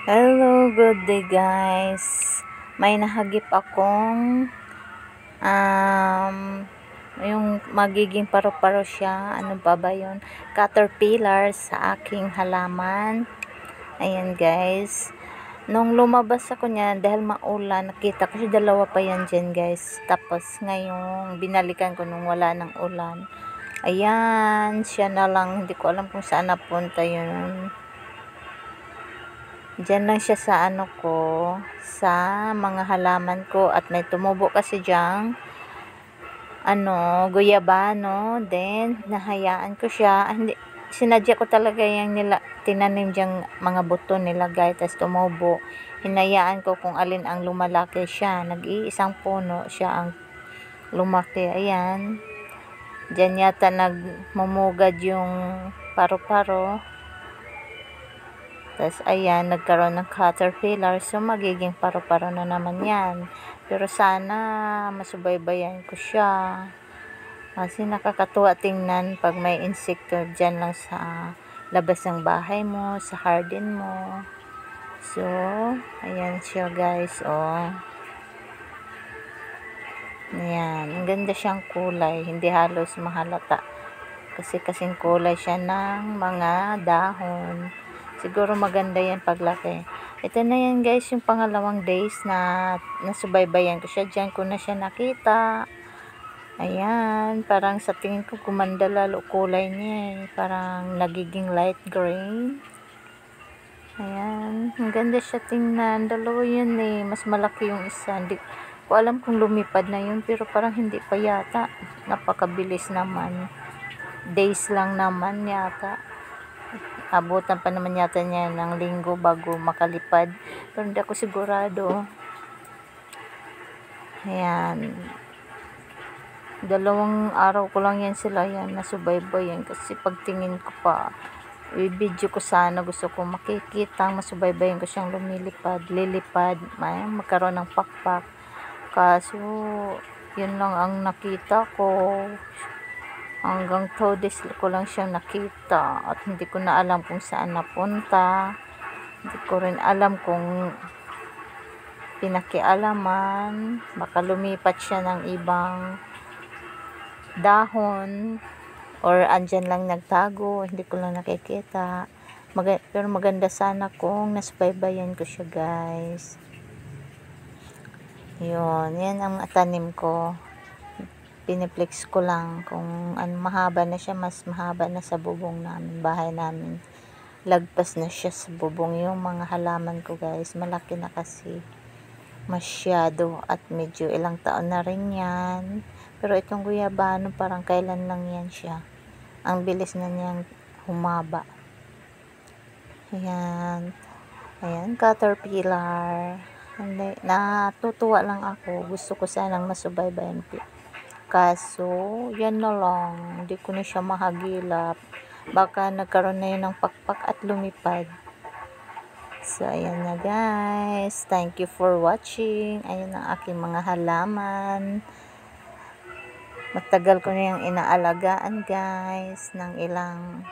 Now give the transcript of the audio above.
Hello, good day guys. May nahagip akong yung magiging paru-paro siya. Ano pa ba yun? Caterpillar sa aking halaman. Ayan guys. Nung lumabas ako niya, dahil maulan, nakita ko siya, dalawa pa yan dyan guys. Tapos ngayong binalikan ko nung wala ng ulan. Ayan, siya na lang. Hindi ko alam kung saan napunta yun. Diyan lang siya sa ano ko, sa mga halaman ko, at may tumubo kasi diyang guyabano. Then nahayaan ko siya. Hindi, sinadya ko talaga yung tinanim diyang mga buto nila guys, tas tumubo. Hinayaan ko kung alin ang lumalaki siya. Nag-iisang puno siya ang lumaki. Ayan. Diyan yata nagmumugad yung paru-paro. Tapos, ayan, nagkaroon ng caterpillar. So, magiging paru-paro na naman yan. Pero sana, masubaybayan ko siya. Kasi nakakatuwa tingnan pag may insekto dyan lang sa labas ng bahay mo, sa garden mo. So, ayan siya guys, oh. Ayan, ang ganda siyang kulay. Hindi halos mahalata. Kasi kasing kulay siya ng mga dahon. Siguro maganda yan paglaki. Ito na yan guys, yung pangalawang days na nasubaybayan ko siya. Diyan ko na siya nakita. Ayan, parang sa tingin ko gumanda lalo kulay niya. Parang nagiging light green. Ayan, ang ganda siya tingnan. Dalawa yun eh, mas malaki yung isa. Hindi ko alam kung lumipad na yun, pero parang hindi pa yata. Napakabilis naman. Days lang naman yata. Abutan pa naman yata niya ng linggo bago makalipad, pero hindi ako sigurado. Ayan, 2 araw ko lang yan sila yan nasubaybayan, kasi pagtingin ko pa, i-video ko sana, gusto ko makikita masubaybayan ko siyang lilipad, magkaroon ng pakpak. Kaso yun lang ang nakita ko. Hanggang 2 days ko lang siyang nakita at hindi ko na alam kung saan napunta. Hindi ko rin alam kung pinakialaman. Baka lumipat siya ng ibang dahon or andyan lang nagtago. Hindi ko lang nakikita. Pero maganda sana kung nasubaybayan ko siya guys. Yun, yan ang tanim ko. Piniplex ko lang kung mahaba na siya, mas mahaba na sa bubong namin, bahay namin. Lagpas na siya sa bubong yung mga halaman ko guys. Malaki na kasi masyado at medyo ilang taon na rin yan. Pero itong guyabano parang kailan lang yan siya. Ang bilis na niyang humaba. Ayan. Ayan, caterpillar. Natutuwa lang ako. Gusto ko sanang masubaybayan. Kaso, yan na lang. Hindi ko na siya mahagilap. Baka nagkaroon na yun ng pakpak at lumipad. So, ayan na guys. Thank you for watching. Ayan ang aking mga halaman. Matagal ko na yung inaalagaan guys. Ng ilang